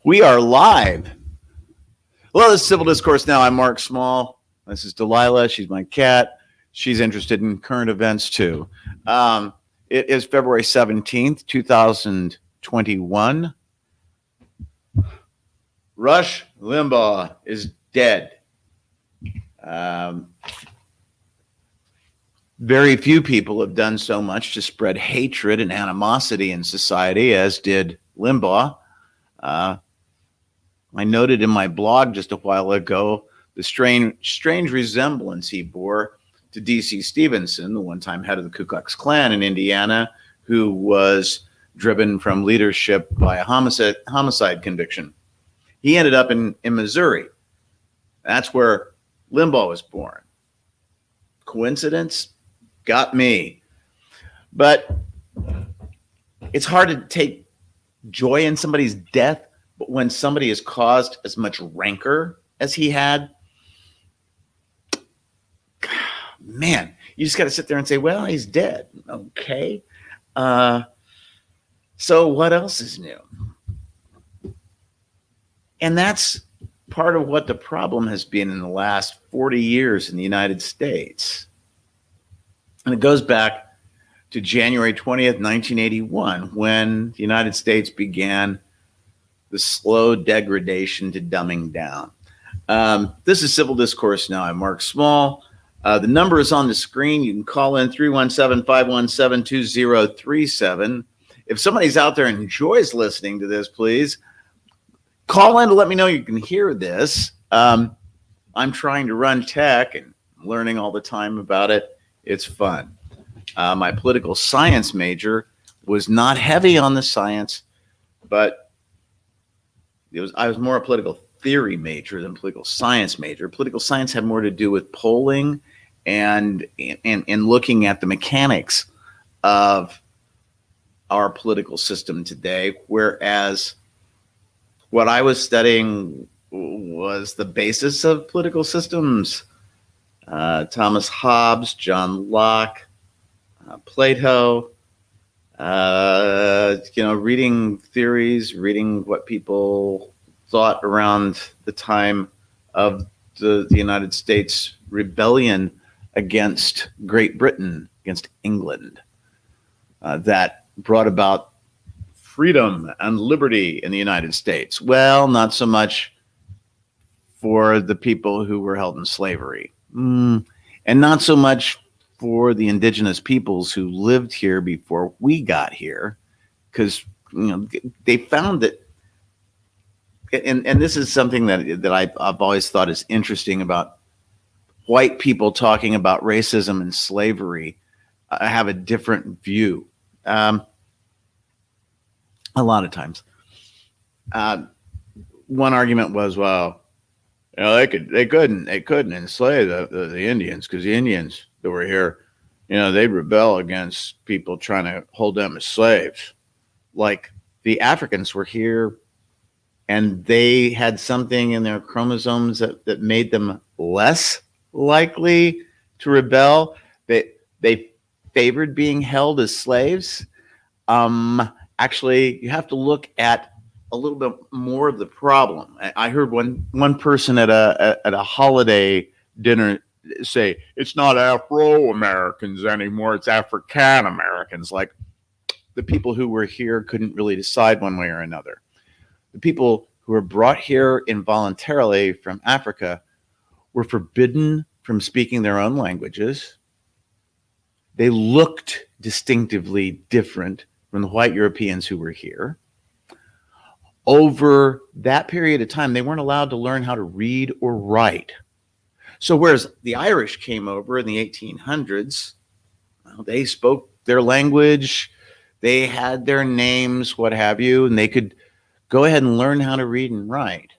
We are live. Well, this is Civil Discourse Now. I'm Mark Small. This is Delilah. She's my cat. She's interested in current events too. It is February 17th, 2021. Rush Limbaugh is dead. Very few people have done so much to spread hatred and animosity in society as did Limbaugh. I noted in my blog just a while ago the strange resemblance he bore to D.C. Stevenson, the one-time head of the Ku Klux Klan in Indiana, who was driven from leadership by a homicide conviction. He ended up in Missouri. That's where Limbaugh was born. Coincidence? Got me. But it's hard to take joy in somebody's death, but when somebody has caused as much rancor as he had, man, you just got to sit there and say, well, he's dead. Okay. So what else is new? And that's part of what the problem has been in the last 40 years in the United States. And it goes back to January 20th, 1981, when the United States began the slow degradation to dumbing down. This is Civil Discourse Now. I'm Mark Small. The number is on the screen. You can call in 317-517-2037. If somebody's out there and enjoys listening to this, please call in to let me know you can hear this. I'm trying to run tech and learning all the time about it. It's fun. My political science major was not heavy on the science, but I was more a political theory major than political science major. Political science had more to do with polling and looking at the mechanics of our political system today, whereas what I was studying was the basis of political systems. Thomas Hobbes, John Locke, Plato, reading theories, reading what people thought around the time of the United States rebellion against Great Britain, against England, that brought about freedom and liberty in the United States. Well, not so much for the people who were held in slavery, and not so much for the indigenous peoples who lived here before we got here, because they found that, and this is something that I've always thought is interesting about white people talking about racism and slavery. I have a different view. A lot of times, one argument was, well, they couldn't enslave the Indians, because the Indians that were here, they'd rebel against people trying to hold them as slaves. Like the Africans were here and they had something in their chromosomes that made them less likely to rebel. They favored being held as slaves. Actually, you have to look at a little bit more of the problem. I heard one person at a holiday dinner say, it's not Afro-Americans anymore, it's African-Americans. Like the people who were here couldn't really decide one way or another. The people who were brought here involuntarily from Africa were forbidden from speaking their own languages. They looked distinctively different from the white Europeans who were here. Over that period of time, they weren't allowed to learn how to read or write. So whereas the Irish came over in the 1800s, well, they spoke their language, they had their names, what have you, and they could go ahead and learn how to read and write.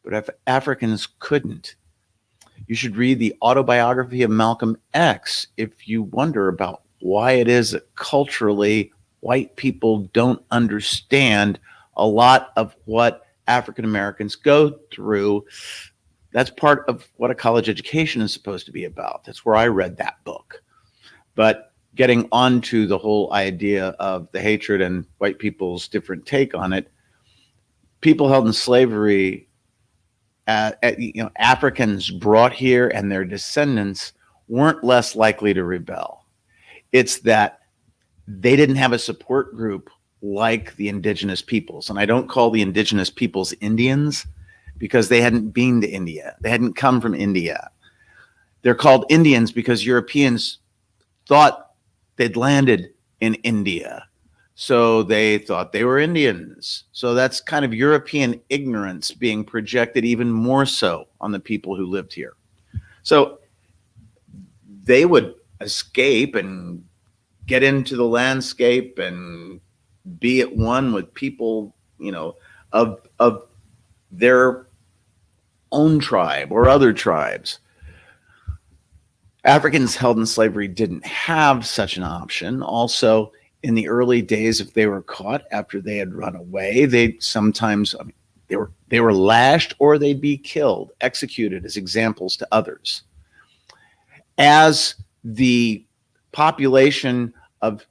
But if Africans couldn't, you should read the autobiography of Malcolm X if you wonder about why it is that culturally white people don't understand a lot of what African Americans go through. That's part of what a college education is supposed to be about. That's where I read that book. But getting onto the whole idea of the hatred and white people's different take on it, people held in slavery, Africans brought here and their descendants weren't less likely to rebel. It's that they didn't have a support group like the indigenous peoples. And I don't call the indigenous peoples Indians because they hadn't been to India. They hadn't come from India. They're called Indians because Europeans thought they'd landed in India. So they thought they were Indians. So that's kind of European ignorance being projected even more so on the people who lived here. So they would escape and get into the landscape and be at one with people, of their own tribe or other tribes. Africans held in slavery didn't have such an option. Also, in the early days, if they were caught after they had run away, they sometimes they were lashed or they'd be killed, executed as examples to others. As the population of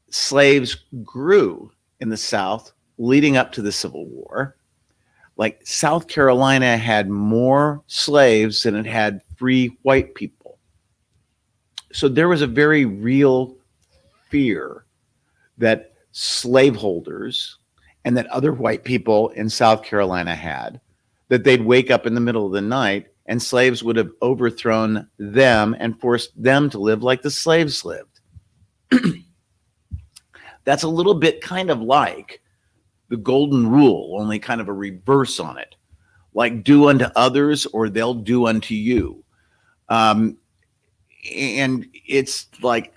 slaves grew in the South leading up to the Civil War, like South Carolina had more slaves than it had free white people. So there was a very real fear that slaveholders and that other white people in South Carolina had, that they'd wake up in the middle of the night and slaves would have overthrown them and forced them to live like the slaves lived. That's a little bit kind of like the golden rule, only kind of a reverse on it. Like do unto others or they'll do unto you. And it's like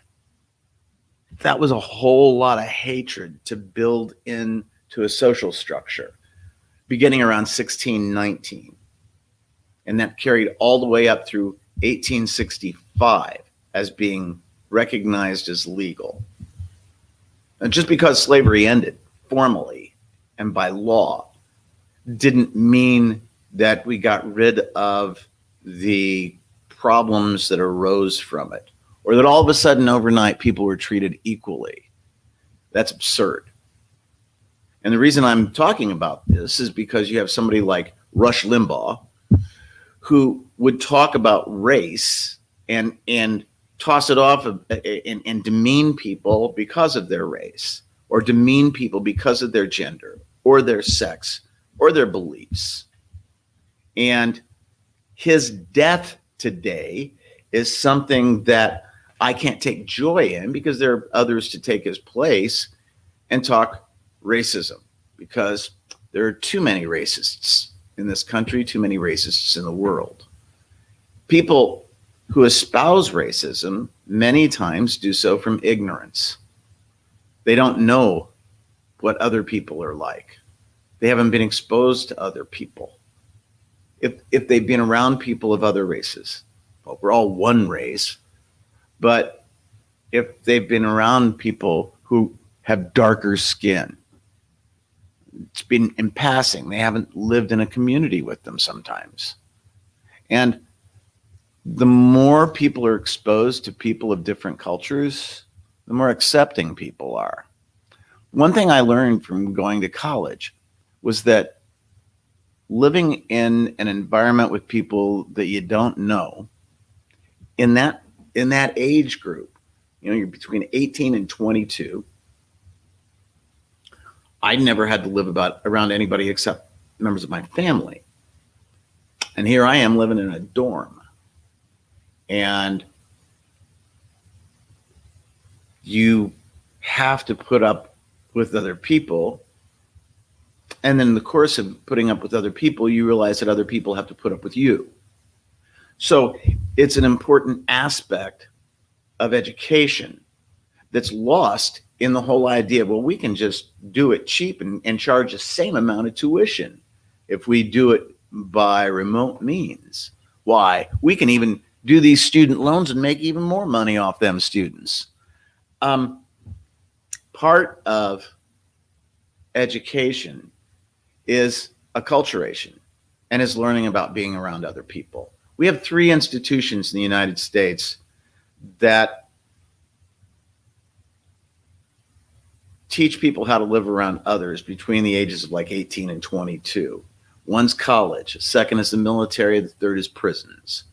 that was a whole lot of hatred to build into a social structure beginning around 1619. And that carried all the way up through 1865 as being recognized as legal. And just because slavery ended formally and by law didn't mean that we got rid of the problems that arose from it, or that all of a sudden overnight people were treated equally. That's absurd. And the reason I'm talking about this is because you have somebody like Rush Limbaugh who would talk about race and toss it off and demean people because of their race, or demean people because of their gender or their sex or their beliefs. And his death today is something that I can't take joy in because there are others to take his place and talk racism, because there are too many racists in this country, too many racists in the world. People who espouse racism many times do so from ignorance. They don't know what other people are like. They haven't been exposed to other people. If they've been around people of other races, well, we're all one race, but if they've been around people who have darker skin, it's been in passing. They haven't lived in a community with them sometimes. And the more people are exposed to people of different cultures, the more accepting people are. One thing I learned from going to college was that living in an environment with people that you don't know, in that age group, you're between 18 and 22. I never had to live around anybody except members of my family. And here I am living in a dorm. And you have to put up with other people. And then in the course of putting up with other people, you realize that other people have to put up with you. So it's an important aspect of education that's lost in the whole idea of, well, we can just do it cheap and charge the same amount of tuition if we do it by remote means. Why? We can even do these student loans and make even more money off them students. Part of education is acculturation and is learning about being around other people. We have 3 institutions in the United States that teach people how to live around others between the ages of like 18 and 22. One's college, second is the military, the third is prisons.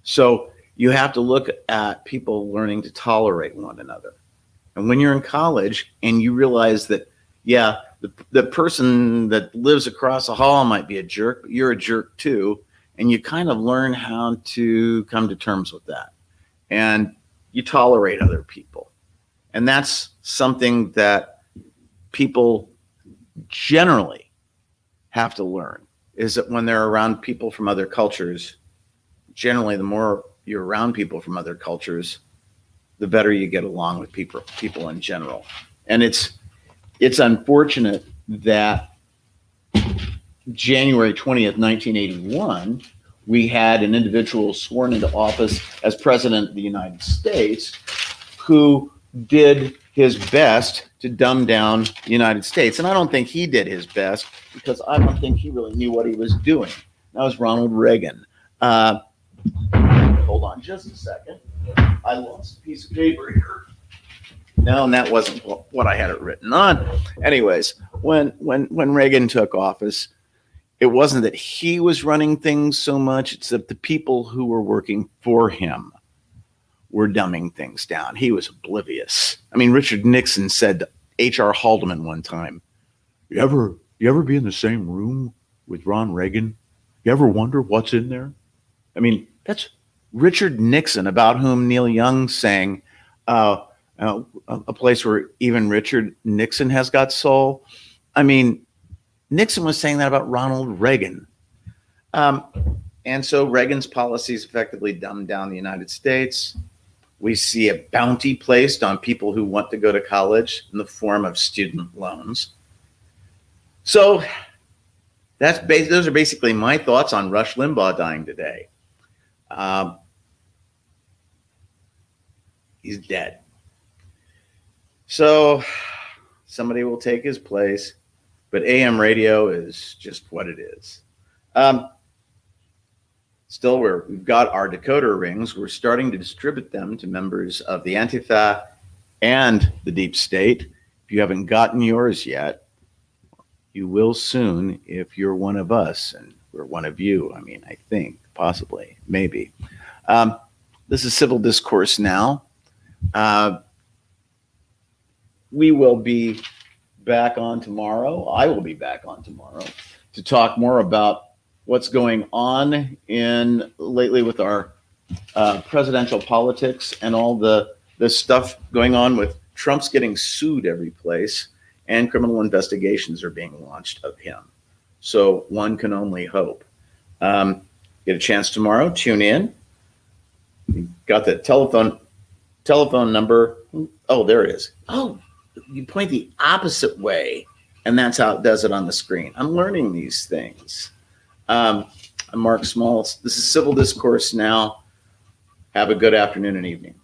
So you have to look at people learning to tolerate one another. And when you're in college and you realize that, yeah, the person that lives across the hall might be a jerk, but you're a jerk too. And you kind of learn how to come to terms with that. And you tolerate other people. And that's something that people generally have to learn, is that when they're around people from other cultures, generally the more you're around people from other cultures, the better you get along with people in general. And it's unfortunate that January 20th, 1981, we had an individual sworn into office as president of the United States who did his best to dumb down the United States. And I don't think he did his best, because I don't think he really knew what he was doing. That was Ronald Reagan. Hold on just a second. I lost a piece of paper here. No, and that wasn't what I had it written on. Anyways, when Reagan took office, it wasn't that he was running things so much, it's that the people who were working for him were dumbing things down. He was oblivious. I mean, Richard Nixon said to H.R. Haldeman one time, you ever be in the same room with Ron Reagan? You ever wonder what's in there? I mean, that's Richard Nixon, about whom Neil Young sang, a place where even Richard Nixon has got soul. I mean, Nixon was saying that about Ronald Reagan. And so Reagan's policies effectively dumbed down the United States. We see a bounty placed on people who want to go to college in the form of student loans. So those are basically my thoughts on Rush Limbaugh dying today. He's dead. So somebody will take his place, but AM radio is just what it is. Still, we've got our decoder rings. We're starting to distribute them to members of the Antifa and the Deep State. If you haven't gotten yours yet, you will soon if you're one of us, and we're one of you. I mean, I think, possibly, maybe. This is Civil Discourse Now. We will be back on tomorrow. I will be back on tomorrow to talk more about what's going on lately with our presidential politics and all the stuff going on with Trump's getting sued every place, and criminal investigations are being launched of him. So one can only hope. Get a chance tomorrow, tune in. You got the telephone number. Oh, there it is. Oh, you point the opposite way, and that's how it does it on the screen. I'm learning these things. I'm Mark Smalls. This is Civil Discourse Now. Have a good afternoon and evening.